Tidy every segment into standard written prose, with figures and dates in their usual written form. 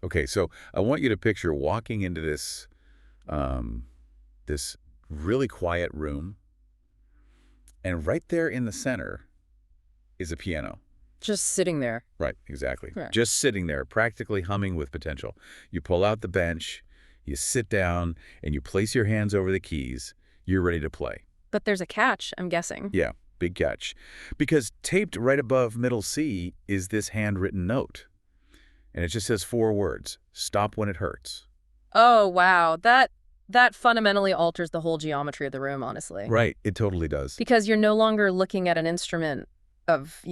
Okay, so I want you to picture walking into um, this really quiet room, and right there in the center is a piano. Just sitting there. Right, exactly. Right. Just sitting there, practically humming with potential. You pull out the bench, you sit down, and you place your hands over the keys. You're ready to play. But there's a catch, I'm guessing. Yeah, big catch. Because taped right above middle C is this handwritten note. And it just says 4 words. Stop when it hurts. Oh, wow. That fundamentally alters the whole geometry of the room, honestly. Right, it totally does. Because you're no longer looking at an instrument of,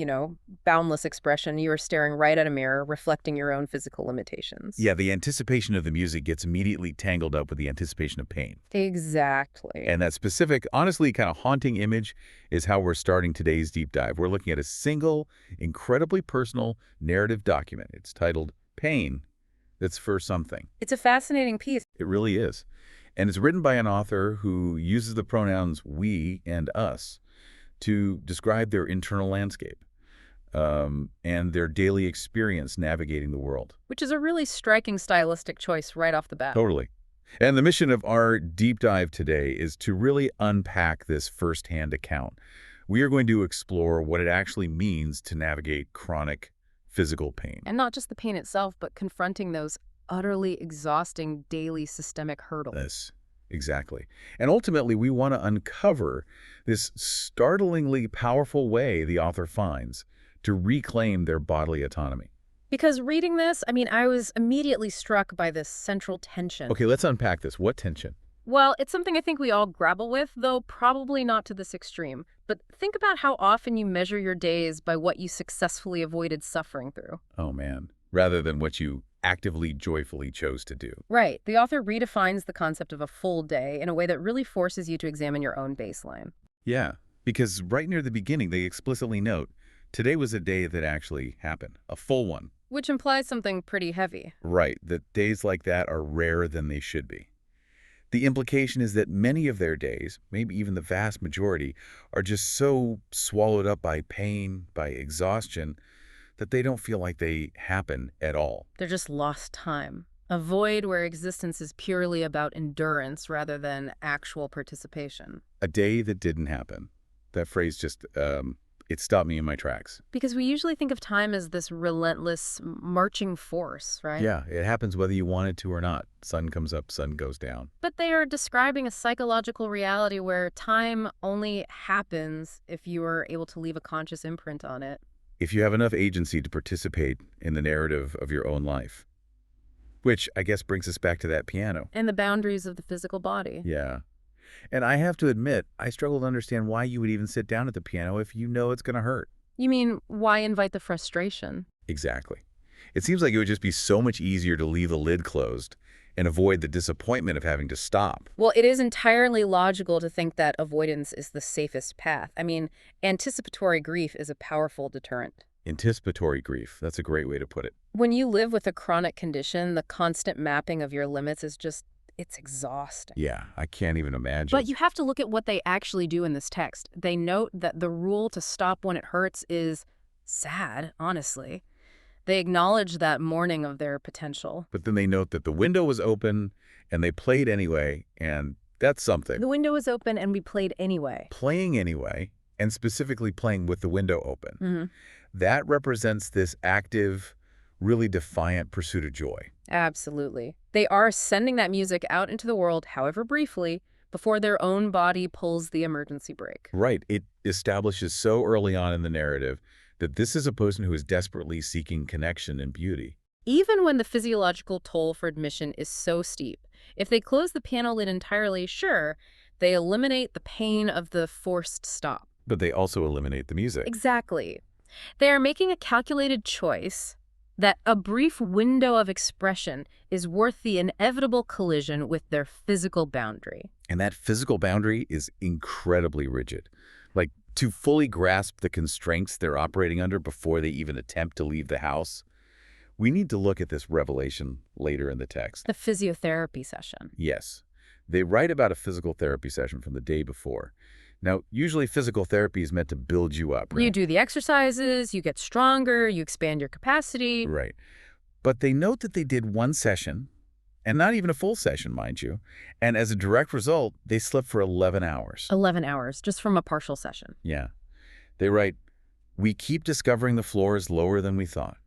boundless expression. You are staring right at a mirror, reflecting your own physical limitations. Yeah, the anticipation of the music gets immediately tangled up with the anticipation of pain. Exactly. And that specific, honestly kind of haunting image is how we're starting today's deep dive. We're looking at a single, incredibly personal narrative document. It's titled Pain That's for Something. It's a fascinating piece. It really is. And it's written by an author who uses the pronouns we and us to describe their internal landscape and their daily experience navigating the world. Which is a really striking stylistic choice right off the bat. Totally. And the mission of our deep dive today is to really unpack this firsthand account. We are going to explore what it actually means to navigate chronic physical pain. And not just the pain itself, but confronting those utterly exhausting daily systemic hurdles. Yes, exactly. And ultimately, we want to uncover this startlingly powerful way the author finds to reclaim their bodily autonomy. Because reading this, I was immediately struck by this central tension. Okay, let's unpack this. What tension? Well, it's something I think we all grapple with, though probably not to this extreme. But think about how often you measure your days by what you successfully avoided suffering through. Oh, man. Rather than what you actively, joyfully chose to do. Right. The author redefines the concept of a full day in a way that really forces you to examine your own baseline. Yeah, because right near the beginning, they explicitly note, today was a day that actually happened, a full one. Which implies something pretty heavy. Right, that days like that are rarer than they should be. The implication is that many of their days, maybe even the vast majority, are just so swallowed up by pain, by exhaustion, that they don't feel like they happen at all. They're just lost time. A void where existence is purely about endurance rather than actual participation. A day that didn't happen. That phrase just, it stopped me in my tracks. Because we usually think of time as this relentless marching force, right? Yeah, it happens whether you want it to or not. Sun comes up, sun goes down. But they are describing a psychological reality where time only happens if you are able to leave a conscious imprint on it. If you have enough agency to participate in the narrative of your own life. Which, I guess, brings us back to that piano. And the boundaries of the physical body. Yeah. And I have to admit, I struggle to understand why you would even sit down at the piano if you know it's going to hurt. You mean, why invite the frustration? Exactly. It seems like it would just be so much easier to leave the lid closed and avoid the disappointment of having to stop. Well, it is entirely logical to think that avoidance is the safest path. Anticipatory grief is a powerful deterrent. Anticipatory grief. That's a great way to put it. When you live with a chronic condition, the constant mapping of your limits is it's exhausting. Yeah, I can't even imagine. But you have to look at what they actually do in this text. They note that the rule to stop when it hurts is sad, honestly. They acknowledge that mourning of their potential. But then they note that the window was open and they played anyway, and that's something. The window was open and we played anyway. Playing anyway, and specifically playing with the window open. Mm-hmm. That represents this active, really defiant pursuit of joy. Absolutely. They are sending that music out into the world, however briefly, before their own body pulls the emergency brake. Right. It establishes so early on in the narrative that this is a person who is desperately seeking connection and beauty. Even when the physiological toll for admission is so steep, if they close the piano lid entirely, sure, they eliminate the pain of the forced stop. But they also eliminate the music. Exactly. They are making a calculated choice that a brief window of expression is worth the inevitable collision with their physical boundary. And that physical boundary is incredibly rigid. Like, to fully grasp the constraints they're operating under before they even attempt to leave the house, we need to look at this revelation later in the text. The physiotherapy session. Yes. They write about a physical therapy session from the day before. Now, usually physical therapy is meant to build you up, right? You do the exercises, you get stronger, you expand your capacity. Right. But they note that they did one session, and not even a full session, mind you, and as a direct result, they slept for 11 hours. 11 hours, just from a partial session. Yeah. They write, "We keep discovering the floor is lower than we thought.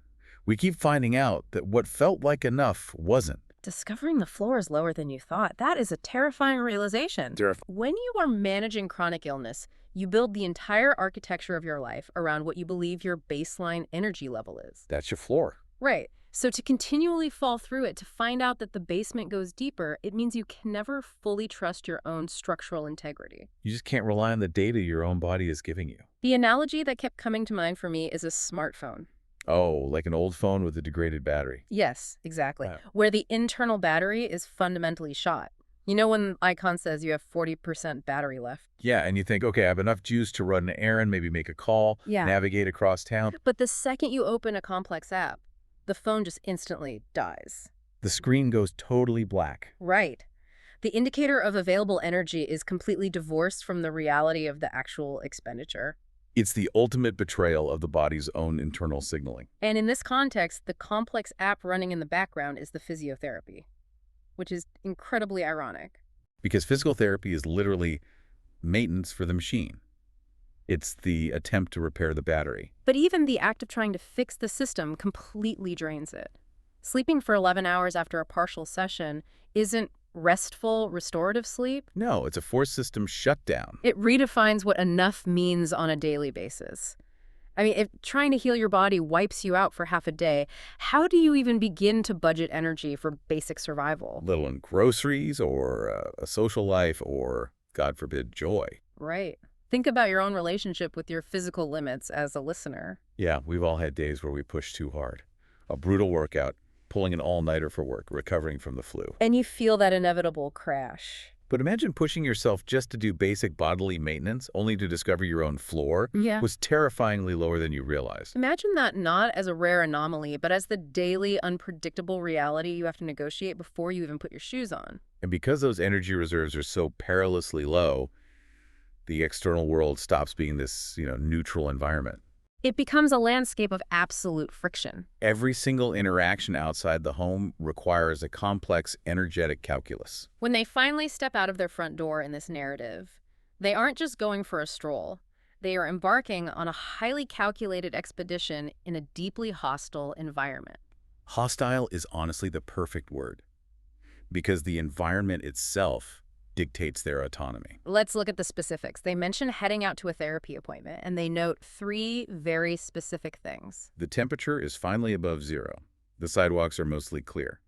We keep finding out that what felt like enough wasn't." Discovering the floor is lower than you thought. That is a terrifying realization. When you are managing chronic illness, you build the entire architecture of your life around what you believe your baseline energy level is. That's your floor. Right. So to continually fall through it, to find out that the basement goes deeper, it means you can never fully trust your own structural integrity. You just can't rely on the data your own body is giving you. The analogy that kept coming to mind for me is a smartphone. Oh, like an old phone with a degraded battery. Yes, exactly. Wow. Where the internal battery is fundamentally shot. You know when the icon says you have 40% battery left? Yeah, and you think, okay, I have enough juice to run an errand, maybe make a call, Yeah. navigate across town. But the second you open a complex app, the phone just instantly dies. The screen goes totally black. Right. The indicator of available energy is completely divorced from the reality of the actual expenditure. It's the ultimate betrayal of the body's own internal signaling. And in this context, the complex app running in the background is the physiotherapy, which is incredibly ironic. Because physical therapy is literally maintenance for the machine. It's the attempt to repair the battery. But even the act of trying to fix the system completely drains it. Sleeping for 11 hours after a partial session isn't restful, restorative sleep. No, it's a forced system shutdown. It redefines what enough means on a daily basis. I mean, if trying to heal your body wipes you out for half a day, how do you even begin to budget energy for basic survival? Little in groceries or a social life or, God forbid, joy. Right. Think about your own relationship with your physical limits as a listener. Yeah, we've all had days where we push too hard. A brutal workout, pulling an all-nighter for work, recovering from the flu. And you feel that inevitable crash. But imagine pushing yourself just to do basic bodily maintenance, only to discover your own floor Yeah. was terrifyingly lower than you realized. Imagine that not as a rare anomaly, but as the daily, unpredictable reality you have to negotiate before you even put your shoes on. And because those energy reserves are so perilously low, the external world stops being this, neutral environment. It becomes a landscape of absolute friction. Every single interaction outside the home requires a complex energetic calculus. When they finally step out of their front door in this narrative, they aren't just going for a stroll. They are embarking on a highly calculated expedition in a deeply hostile environment. Hostile is honestly the perfect word, because the environment itself dictates their autonomy. Let's look at the specifics. They mention heading out to a therapy appointment, and they note 3 very specific things. The temperature is finally above zero. The sidewalks are mostly clear.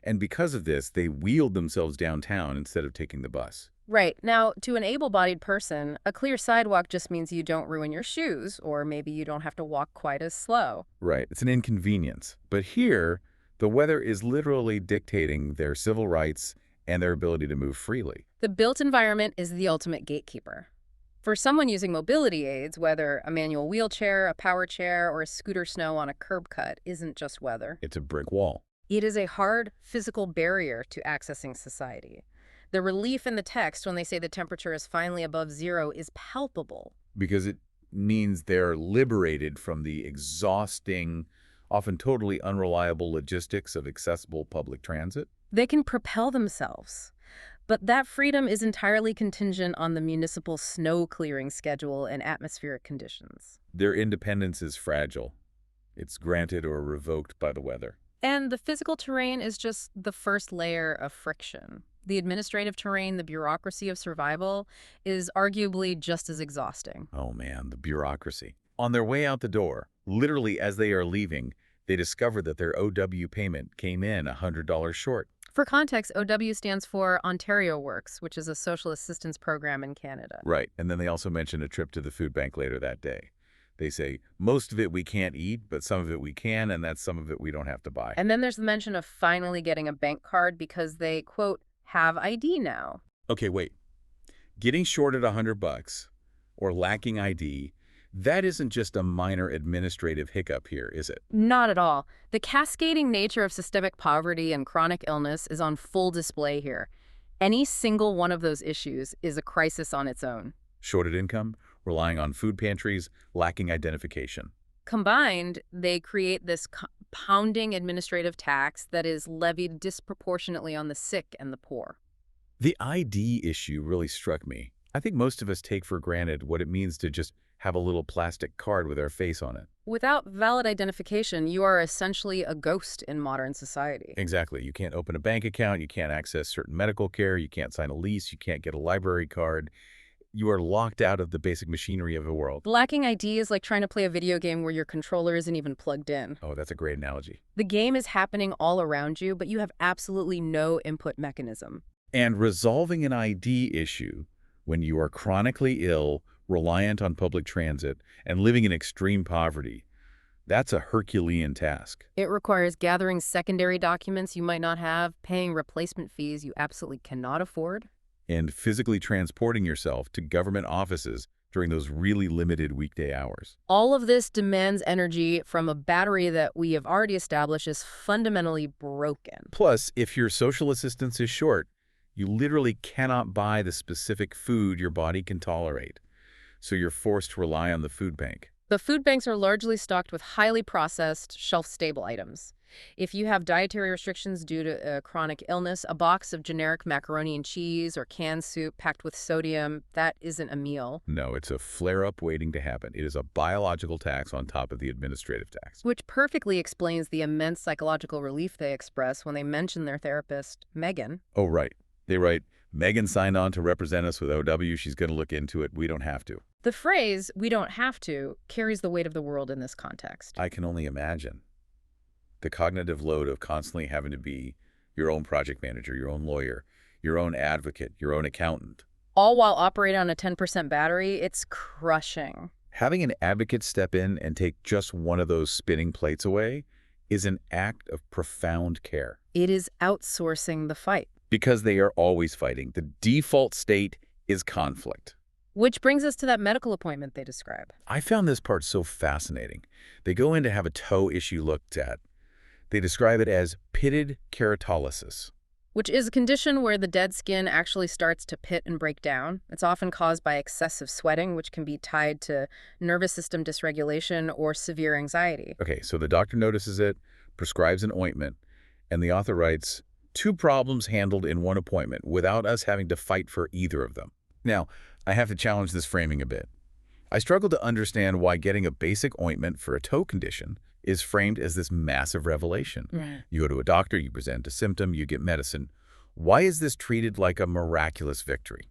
And because of this, they wheeled themselves downtown instead of taking the bus. Right. Now, to an able-bodied person, a clear sidewalk just means you don't ruin your shoes, or maybe you don't have to walk quite as slow. Right. It's an inconvenience. But here, the weather is literally dictating their civil rights and their ability to move freely. The built environment is the ultimate gatekeeper. For someone using mobility aids, whether a manual wheelchair, a power chair, or a scooter snow on a curb cut isn't just weather. It's a brick wall. It is a hard physical barrier to accessing society. The relief in the text when they say the temperature is finally above zero is palpable. Because it means they're liberated from the exhausting, often totally unreliable logistics of accessible public transit. They can propel themselves. But that freedom is entirely contingent on the municipal snow clearing schedule and atmospheric conditions. Their independence is fragile. It's granted or revoked by the weather. And the physical terrain is just the first layer of friction. The administrative terrain, the bureaucracy of survival, is arguably just as exhausting. Oh man, the bureaucracy. On their way out the door, literally as they are leaving, they discover that their OW payment came in $100 short. For context, OW stands for Ontario Works, which is a social assistance program in Canada. Right, and then they also mention a trip to the food bank later that day. They say, most of it we can't eat, but some of it we can, and that's some of it we don't have to buy. And then there's the mention of finally getting a bank card because they, quote, have ID now. Okay, wait. Getting short at $100 or lacking ID, that isn't just a minor administrative hiccup here, is it? Not at all. The cascading nature of systemic poverty and chronic illness is on full display here. Any single one of those issues is a crisis on its own. Shorted income, relying on food pantries, lacking identification. Combined, they create this compounding administrative tax that is levied disproportionately on the sick and the poor. The ID issue really struck me. I think most of us take for granted what it means to just have a little plastic card with our face on it. Without valid identification, you are essentially a ghost in modern society. Exactly. You can't open a bank account, you can't access certain medical care, you can't sign a lease, you can't get a library card. You are locked out of the basic machinery of the world. Lacking ID is like trying to play a video game where your controller isn't even plugged in. Oh, that's a great analogy. The game is happening all around you, but you have absolutely no input mechanism. And resolving an ID issue when you are chronically ill, reliant on public transit, and living in extreme poverty, that's a Herculean task. It requires gathering secondary documents you might not have, paying replacement fees you absolutely cannot afford, And physically transporting yourself to government offices during those really limited weekday hours. all of this demands energy from a battery that we have already established is fundamentally broken. Plus, if your social assistance is short, you literally cannot buy the specific food your body can tolerate. So you're forced to rely on the food bank. The food banks are largely stocked with highly processed, shelf-stable items. If you have dietary restrictions due to a chronic illness, a box of generic macaroni and cheese or canned soup packed with sodium, that isn't a meal. No, it's a flare-up waiting to happen. It is a biological tax on top of the administrative tax. Which perfectly explains the immense psychological relief they express when they mention their therapist, Megan. Oh, right. They write, Megan signed on to represent us with OW. She's going to look into it. We don't have to. The phrase, "we don't have to," carries the weight of the world in this context. I can only imagine the cognitive load of constantly having to be your own project manager, your own lawyer, your own advocate, your own accountant. All while operating on a 10% battery, it's crushing. Having an advocate step in and take just one of those spinning plates away is an act of profound care. It is outsourcing the fight. Because they are always fighting. The default state is conflict. Which brings us to that medical appointment they describe. I found this part so fascinating. They go in to have a toe issue looked at. They describe it as pitted keratolysis. Which is a condition where the dead skin actually starts to pit and break down. It's often caused by excessive sweating, which can be tied to nervous system dysregulation or severe anxiety. Okay, so the doctor notices it, prescribes an ointment, and the author writes, 2 problems handled in one appointment without us having to fight for either of them. Now, I have to challenge this framing a bit. I struggle to understand why getting a basic ointment for a toe condition is framed as this massive revelation. Right. You go to a doctor, you present a symptom, you get medicine. Why is this treated like a miraculous victory?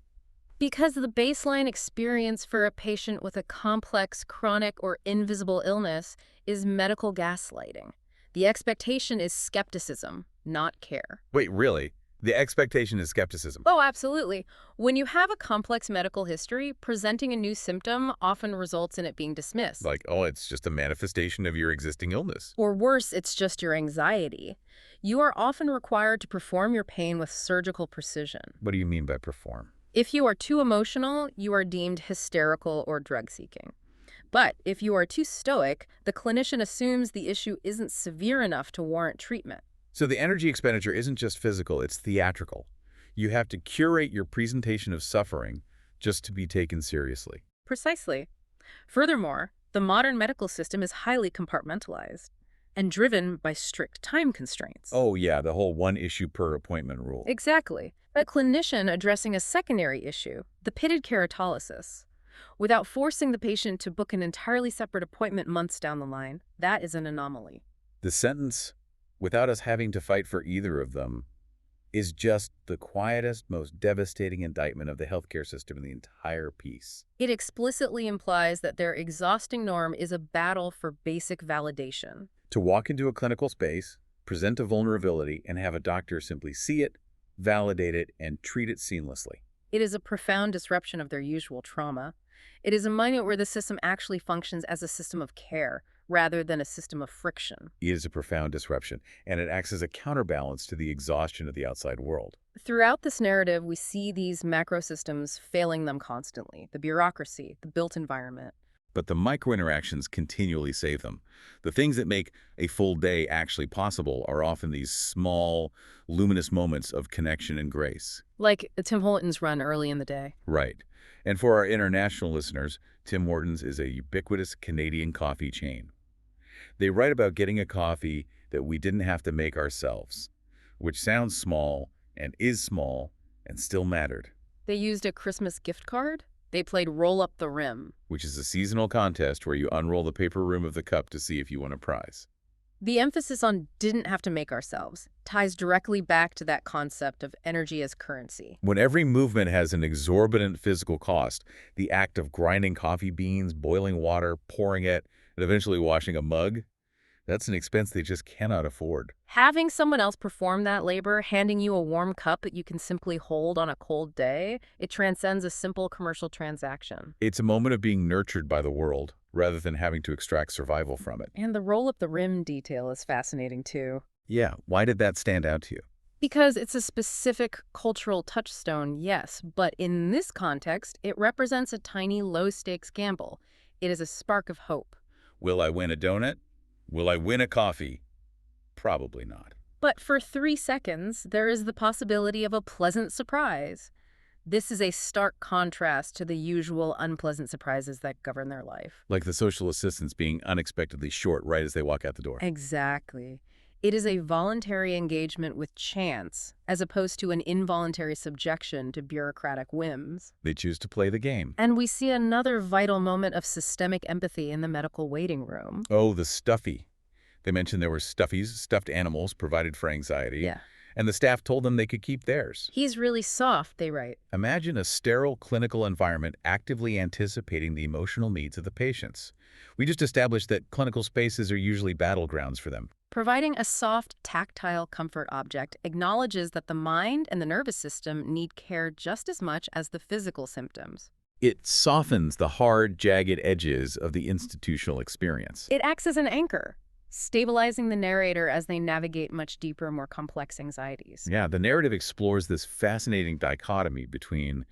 Because the baseline experience for a patient with a complex, chronic, or invisible illness is medical gaslighting. The expectation is skepticism, not care. Wait, really? The expectation is skepticism. Oh, absolutely. When you have a complex medical history, presenting a new symptom often results in it being dismissed. Like, oh, it's just a manifestation of your existing illness. Or worse, it's just your anxiety. You are often required to perform your pain with surgical precision. What do you mean by perform? If you are too emotional, you are deemed hysterical or drug-seeking. But if you are too stoic, the clinician assumes the issue isn't severe enough to warrant treatment. So the energy expenditure isn't just physical, it's theatrical. You have to curate your presentation of suffering just to be taken seriously. Precisely. Furthermore, the modern medical system is highly compartmentalized and driven by strict time constraints. Oh yeah, the whole 1 issue per appointment rule. Exactly. A clinician addressing a secondary issue, the pitted keratolysis, without forcing the patient to book an entirely separate appointment months down the line, that is an anomaly. The sentence, without us having to fight for either of them, is just the quietest, most devastating indictment of the healthcare system in the entire piece. It explicitly implies that their exhausting norm is a battle for basic validation. To walk into a clinical space, present a vulnerability, and have a doctor simply see it, validate it, and treat it seamlessly. It is a profound disruption of their usual trauma. It is a moment where the system actually functions as a system of care, rather than a system of friction. It is a profound disruption, and it acts as a counterbalance to the exhaustion of the outside world. Throughout this narrative, we see these macro systems failing them constantly. The bureaucracy, the built environment. But the micro-interactions continually save them. The things that make a full day actually possible are often these small, luminous moments of connection and grace. Like a Tim Hortons run early in the day. Right. And for our international listeners, Tim Hortons is a ubiquitous Canadian coffee chain. They write about getting a coffee that we didn't have to make ourselves, which sounds small and is small and still mattered, They used a Christmas gift card. They played Roll Up the Rim. which is a seasonal contest where you unroll the paper rim of the cup to see if you win a prize. The emphasis on didn't have to make ourselves ties directly back to that concept of energy as currency. When every movement has an exorbitant physical cost, the act of grinding coffee beans, boiling water, pouring it, and eventually washing a mug, that's an expense they just cannot afford. Having someone else perform that labor, handing you a warm cup that you can simply hold on a cold day, it transcends a simple commercial transaction. It's a moment of being nurtured by the world, rather than having to extract survival from it. And the roll up the rim detail is fascinating too. Yeah, why did that stand out to you? Because it's a specific cultural touchstone, yes, but in this context, it represents a tiny low-stakes gamble. It is a spark of hope. Will I win a donut? Will I win a coffee? Probably not. But for 3 seconds, there is the possibility of a pleasant surprise. This is a stark contrast to the usual unpleasant surprises that govern their life. Like the social assistants being unexpectedly short right as they walk out the door. Exactly. It is a voluntary engagement with chance, as opposed to an involuntary subjection to bureaucratic whims. They choose to play the game. And we see another vital moment of systemic empathy in the medical waiting room. Oh, the stuffy. They mentioned there were stuffies, stuffed animals provided for anxiety. Yeah. And the staff told them they could keep theirs. He's really soft, they write. Imagine a sterile clinical environment actively anticipating the emotional needs of the patients. We just established that clinical spaces are usually battlegrounds for them. Providing a soft, tactile comfort object acknowledges that the mind and the nervous system need care just as much as the physical symptoms. It softens the hard, jagged edges of the institutional experience. It acts as an anchor, stabilizing the narrator as they navigate much deeper, more complex anxieties. Yeah, the narrative explores this fascinating dichotomy between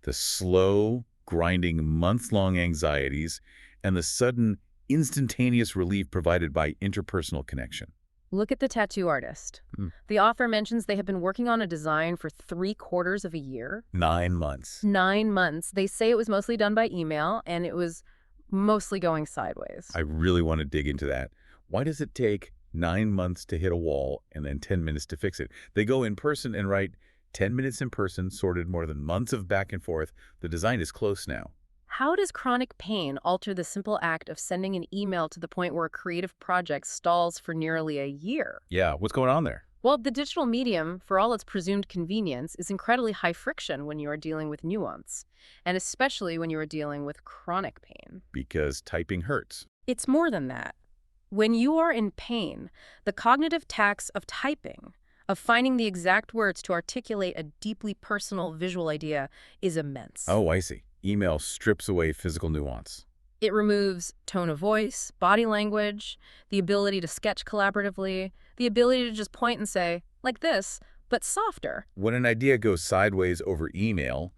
the slow, grinding, months-long anxieties and the sudden, instantaneous relief provided by interpersonal connection. Look at the tattoo artist. The author mentions they have been working on a design for 3/4 of a year. 9 months. 9 months. They say it was mostly done by email, and it was mostly going sideways. I really want to dig into that. Why does it take 9 months to hit a wall and then 10 minutes to fix it? They go in person and write 10 minutes in person, sorted more than months of back and forth. The design is close now. How does chronic pain alter the simple act of sending an email to the point where a creative project stalls for nearly a year? Yeah, what's going on there? Well, the digital medium, for all its presumed convenience, is incredibly high friction when you are dealing with nuance, and especially when you are dealing with chronic pain. Because typing hurts. It's more than that. When you are in pain, the cognitive tax of typing, of finding the exact words to articulate a deeply personal visual idea, is immense. Oh, I see. Email strips away physical nuance. It removes tone of voice, body language, the ability to sketch collaboratively, the ability to just point and say, like this, but softer. When an idea goes sideways over email,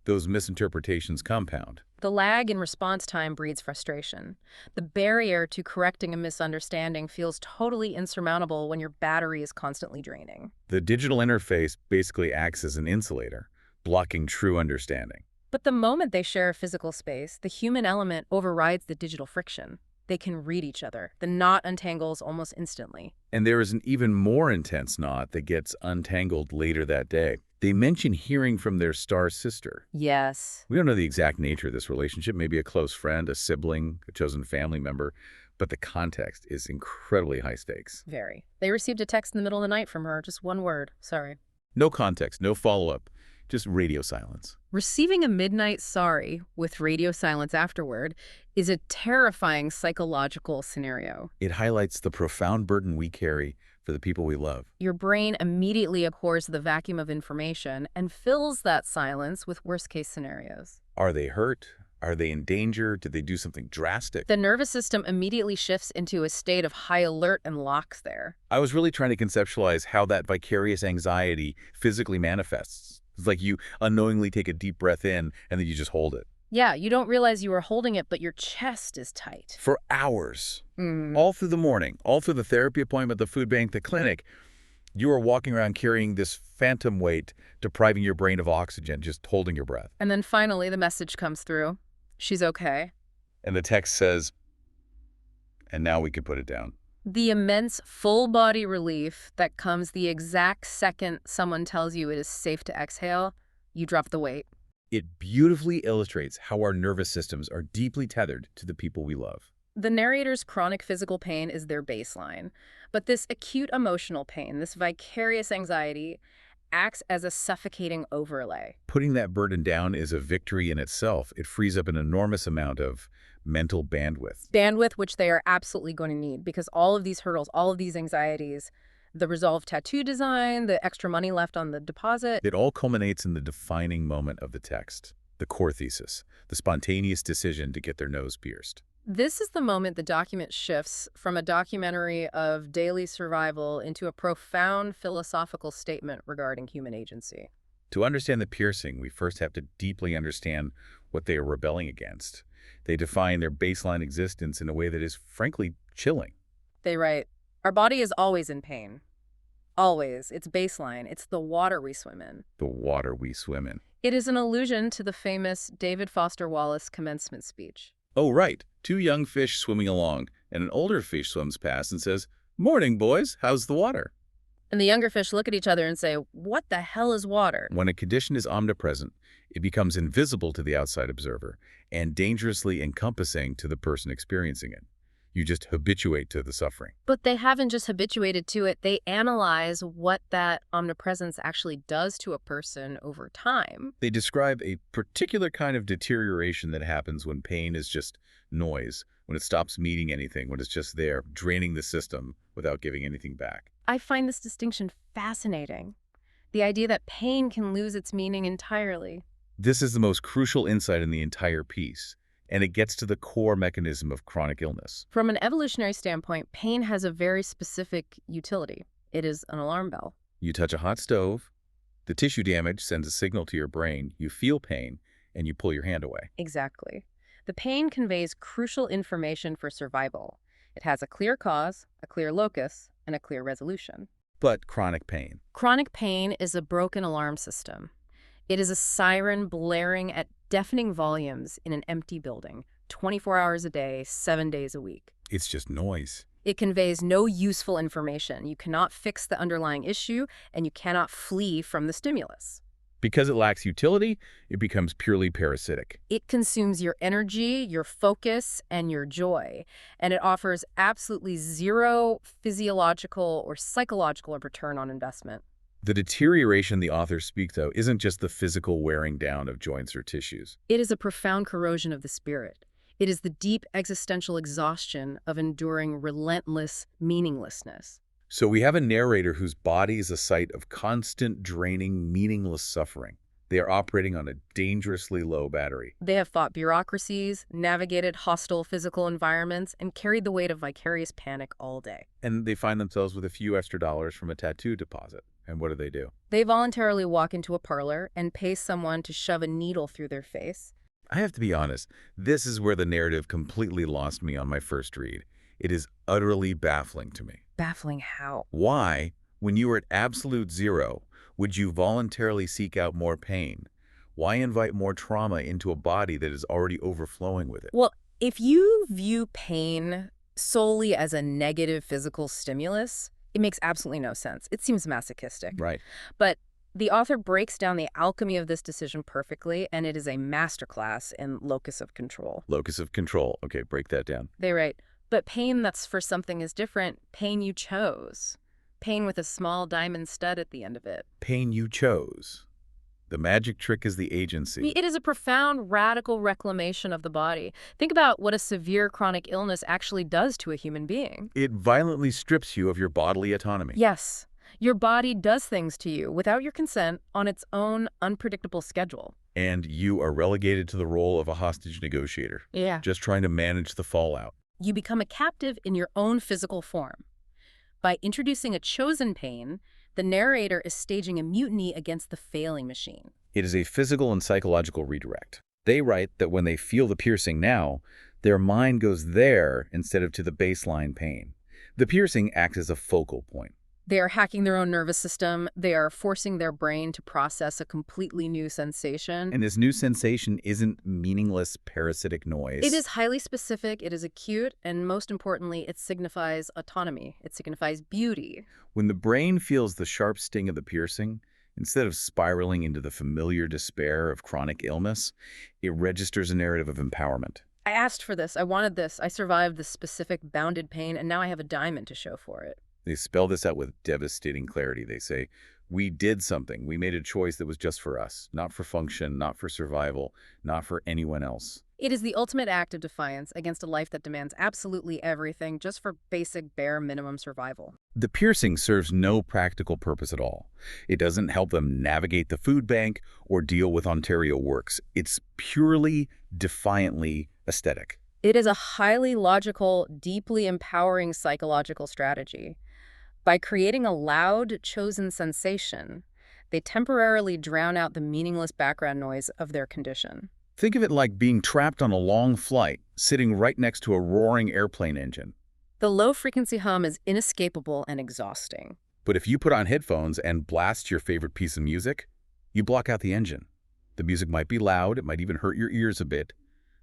those misinterpretations compound. The lag in response time breeds frustration. The barrier to correcting a misunderstanding feels totally insurmountable when your battery is constantly draining. The digital interface basically acts as an insulator, blocking true understanding. But the moment they share a physical space, the human element overrides the digital friction. They can read each other. The knot untangles almost instantly. And there is an even more intense knot that gets untangled later that day. They mention hearing from their star sister. Yes. We don't know the exact nature of this relationship, maybe a close friend, a sibling, a chosen family member, but the context is incredibly high stakes. Very. They received a text in the middle of the night from her, just one word, sorry. No context, no follow-up, just radio silence. Receiving a midnight sorry with radio silence afterward is a terrifying psychological scenario. It highlights the profound burden we carry for the people we love. Your brain immediately abhors the vacuum of information and fills that silence with worst-case scenarios. Are they hurt? Are they in danger? Did they do something drastic? The nervous system immediately shifts into a state of high alert and locks there. I was really trying to conceptualize how that vicarious anxiety physically manifests. It's like you unknowingly take a deep breath in and then you just hold it. Yeah, you don't realize you are holding it, but your chest is tight. For hours. All through the morning, all through the therapy appointment, the food bank, the clinic, you are walking around carrying this phantom weight, depriving your brain of oxygen, just holding your breath. And then finally the message comes through. She's okay. And the text says, and now we can put it down. The immense full-body relief that comes the exact second someone tells you it is safe to exhale, you drop the weight. It beautifully illustrates how our nervous systems are deeply tethered to the people we love. The narrator's chronic physical pain is their baseline, but this acute emotional pain, this vicarious anxiety, acts as a suffocating overlay. Putting that burden down is a victory in itself. It frees up an enormous amount of mental bandwidth. Bandwidth, which they are absolutely going to need, because all of these hurdles, all of these anxieties, the resolved tattoo design, the extra money left on the deposit. It all culminates in the defining moment of the text, the core thesis, the spontaneous decision to get their nose pierced. This is the moment the document shifts from a documentary of daily survival into a profound philosophical statement regarding human agency. To understand the piercing, we first have to deeply understand what they are rebelling against. They define their baseline existence in a way that is, frankly, chilling. They write, "Our body is always in pain. Always. It's baseline. It's the water we swim in." The water we swim in. It is an allusion to the famous David Foster Wallace commencement speech. Oh, right. Two young fish swimming along, and an older fish swims past and says, "Morning, boys. How's the water?" And the younger fish look at each other and say, "What the hell is water?" When a condition is omnipresent, it becomes invisible to the outside observer and dangerously encompassing to the person experiencing it. You just habituate to the suffering. But they haven't just habituated to it. They analyze what that omnipresence actually does to a person over time. They describe a particular kind of deterioration that happens when pain is just noise, when it stops meaning anything, when it's just there, draining the system without giving anything back. I find this distinction fascinating. The idea that pain can lose its meaning entirely. This is the most crucial insight in the entire piece, and it gets to the core mechanism of chronic illness. From an evolutionary standpoint, pain has a very specific utility. It is an alarm bell. You touch a hot stove, the tissue damage sends a signal to your brain, you feel pain, and you pull your hand away. Exactly. The pain conveys crucial information for survival. It has a clear cause, a clear locus, and a clear resolution. But chronic pain. Chronic pain is a broken alarm system. It is a siren blaring at deafening volumes in an empty building, 24 hours a day, 7 days a week. It's just noise. It conveys no useful information. You cannot fix the underlying issue, and you cannot flee from the stimulus. Because it lacks utility, it becomes purely parasitic. It consumes your energy, your focus, and your joy, and it offers absolutely zero physiological or psychological return on investment. The deterioration the author speaks of isn't just the physical wearing down of joints or tissues. It is a profound corrosion of the spirit. It is the deep existential exhaustion of enduring relentless meaninglessness. So we have a narrator whose body is a site of constant, draining, meaningless suffering. They are operating on a dangerously low battery. They have fought bureaucracies, navigated hostile physical environments, and carried the weight of vicarious panic all day. And they find themselves with a few extra dollars from a tattoo deposit. And what do? They voluntarily walk into a parlor and pay someone to shove a needle through their face. I have to be honest, this is where the narrative completely lost me on my first read. It is utterly baffling to me. Baffling how? Why, when you are at absolute zero, would you voluntarily seek out more pain? Why invite more trauma into a body that is already overflowing with it? Well, if you view pain solely as a negative physical stimulus, it makes absolutely no sense. It seems masochistic. Right. But the author breaks down the alchemy of this decision perfectly, and it is a masterclass in locus of control. Locus of control. Okay, break that down. They write, but pain that's for something is different. Pain you chose. Pain with a small diamond stud at the end of it. Pain you chose. The magic trick is the agency. It is a profound, radical reclamation of the body. Think about what a severe chronic illness actually does to a human being. It violently strips you of your bodily autonomy. Yes, your body does things to you without your consent on its own unpredictable schedule. And you are relegated to the role of a hostage negotiator. Yeah. Just trying to manage the fallout. You become a captive in your own physical form. By introducing a chosen pain, the narrator is staging a mutiny against the failing machine. It is a physical and psychological redirect. They write that when they feel the piercing now, their mind goes there instead of to the baseline pain. The piercing acts as a focal point. They are hacking their own nervous system. They are forcing their brain to process a completely new sensation. And this new sensation isn't meaningless parasitic It noise. is highly specific, it is acute, and most importantly, it signifies autonomy. It signifies beauty. When the brain feels the sharp sting of the piercing, instead of spiraling into the familiar despair of chronic illness, it registers a narrative of empowerment. I asked for this, I wanted this, I survived this specific bounded pain, and now I have a diamond to show for it. They spell this out with devastating clarity. They say, we did something. We made a choice that was just for us, not for function, not for survival, not for anyone else. It is the ultimate act of defiance against a life that demands absolutely everything just for basic bare minimum survival. The piercing serves no practical purpose at all. It doesn't help them navigate the food bank or deal with Ontario works. It's purely, defiantly aesthetic. It is a highly logical, deeply empowering psychological strategy. By creating a loud, chosen sensation, they temporarily drown out the meaningless background noise of their condition. Think of it like being trapped on a long flight, sitting right next to a roaring airplane engine. The low-frequency hum is inescapable and exhausting. But if you put on headphones and blast your favorite piece of music, you block out the engine. The music might be loud, it might even hurt your ears a bit,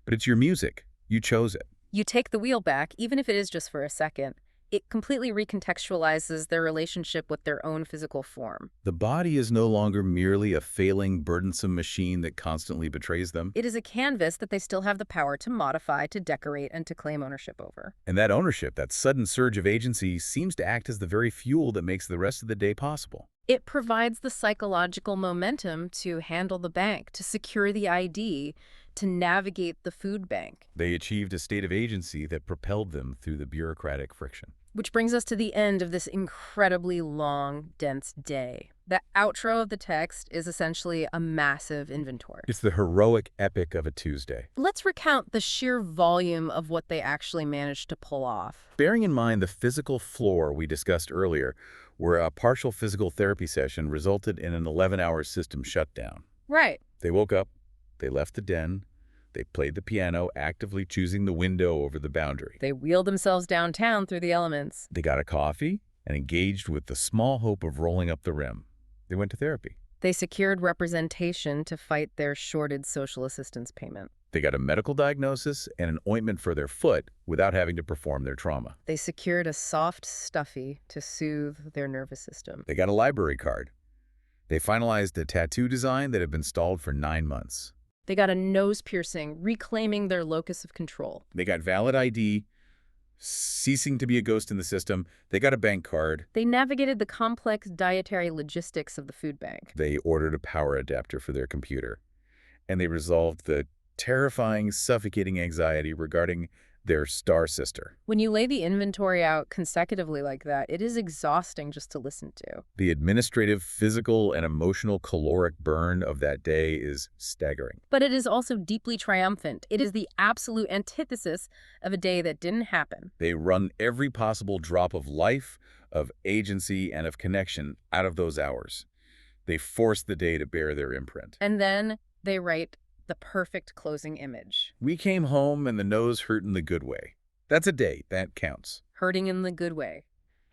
but it's your music. You chose it. You take the wheel back, even if it is just for a second. It completely recontextualizes their relationship with their own physical form. The body is no longer merely a failing, burdensome machine that constantly betrays them. It is a canvas that they still have the power to modify, to decorate, and to claim ownership over. And that ownership, that sudden surge of agency, seems to act as the very fuel that makes the rest of the day possible. It provides the psychological momentum to handle the bank, to secure the ID, to navigate the food bank. They achieved a state of agency that propelled them through the bureaucratic friction. Which brings us to the end of this incredibly long, dense day. The outro of the text is essentially a massive inventory. It's the heroic epic of a Tuesday. Let's recount the sheer volume of what they actually managed to pull off. Bearing in mind the physical floor we discussed earlier, where a partial physical therapy session resulted in an 11-hour system shutdown. Right. They woke up, they left the den, they played the piano, actively choosing the window over the boundary. They wheeled themselves downtown through the elements. They got a coffee and engaged with the small hope of rolling up the rim. They went to therapy. They secured representation to fight their shorted social assistance payment. They got a medical diagnosis and an ointment for their foot without having to perform their trauma. They secured a soft stuffy to soothe their nervous system. They got a library card. They finalized a tattoo design that had been stalled for 9 months. They got a nose piercing, reclaiming their locus of control. They got valid ID, ceasing to be a ghost in the system. They got a bank card. They navigated the complex dietary logistics of the food bank. They ordered a power adapter for their computer. And they resolved the terrifying, suffocating anxiety regarding their star sister. When you lay the inventory out consecutively like that, it is exhausting just to listen to. The administrative, physical, and emotional caloric burn of that day is staggering. But it is also deeply triumphant. It is the absolute antithesis of a day that didn't happen. They run every possible drop of life, of agency, and of connection out of those hours. They force the day to bear their imprint. And then they write the perfect closing image. We came home and the nose hurt in the good way. That's a day. That counts. Hurting in the good way.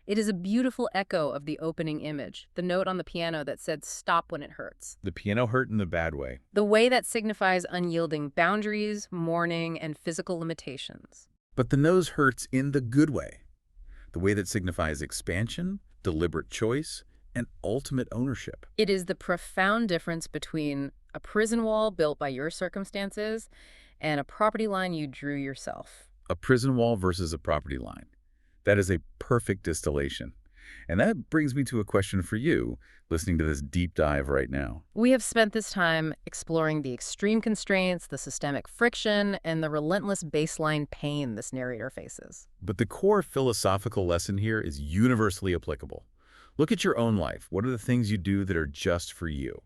It is a beautiful echo of the opening image, the note on the piano that said stop when it hurts. The piano hurt in the bad way. The way that signifies unyielding boundaries, mourning, and physical limitations. But the nose hurts in the good way. The way that signifies expansion, deliberate choice, and ultimate ownership. It is the profound difference between a prison wall built by your circumstances and a property line you drew yourself. A prison wall versus a property line. That is a perfect distillation. And that brings me to a question for you, listening to this deep dive right now. We have spent this time exploring the extreme constraints, the systemic friction, and the relentless baseline pain this narrator faces. But the core philosophical lesson here is universally applicable. Look at your own life. What are the things you do that are just for you?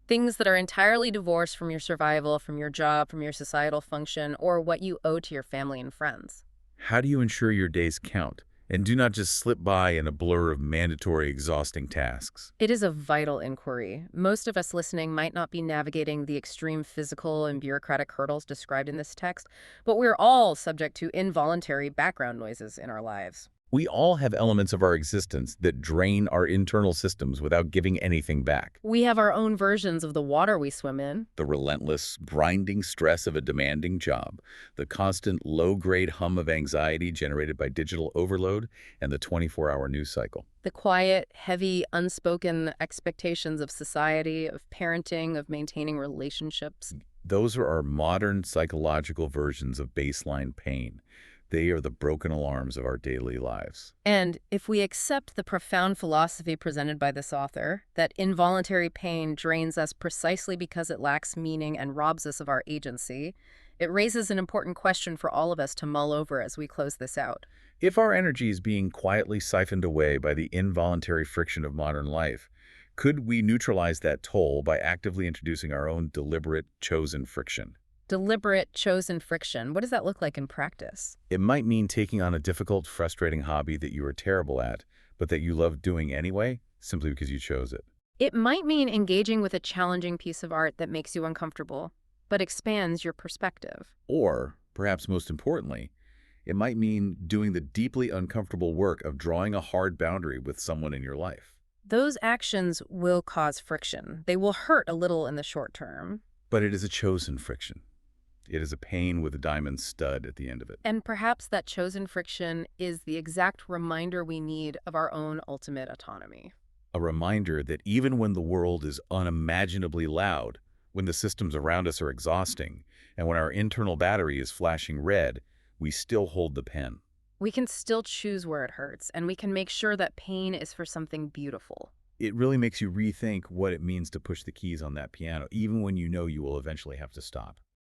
Things that are entirely divorced from your survival, from your job, from your societal function, or what you owe to your family and friends. How do you ensure your days count and do not just slip by in a blur of mandatory, exhausting tasks? It is a vital inquiry. Most of us listening might not be navigating the extreme physical and bureaucratic hurdles described in this text, but we're all subject to involuntary background noises in our lives. We all have elements of our existence that drain our internal systems without giving anything back. We have our own versions of the water we swim in. The relentless, grinding stress of a demanding job, the constant low-grade hum of anxiety generated by digital overload, and the 24-hour news cycle. The quiet, heavy, unspoken expectations of society, of parenting, of maintaining relationships. Those are our modern psychological versions of baseline pain. They are the broken alarms of our daily lives. And if we accept the profound philosophy presented by this author, that involuntary pain drains us precisely because it lacks meaning and robs us of our agency, it raises an important question for all of us to mull over as we close this out. If our energy is being quietly siphoned away by the involuntary friction of modern life, could we neutralize that toll by actively introducing our own deliberate, chosen friction? Deliberate, chosen friction. What does that look like in practice? It might mean taking on a difficult, frustrating hobby that you are terrible at, but that you love doing anyway, simply because you chose it. It might mean engaging with a challenging piece of art that makes you uncomfortable, but expands your perspective. Or, perhaps most importantly, it might mean doing the deeply uncomfortable work of drawing a hard boundary with someone in your life. Those actions will cause friction. They will hurt a little in the short term. But it is a chosen friction. It is a pain with a diamond stud at the end of it. And perhaps that chosen friction is the exact reminder we need of our own ultimate autonomy. A reminder that even when the world is unimaginably loud, when the systems around us are exhausting, and when our internal battery is flashing red, we still hold the pen. We can still choose where it hurts, and we can make sure that pain is for something beautiful. It really makes you rethink what it means to push the keys on that piano, even when you know you will eventually have to stop.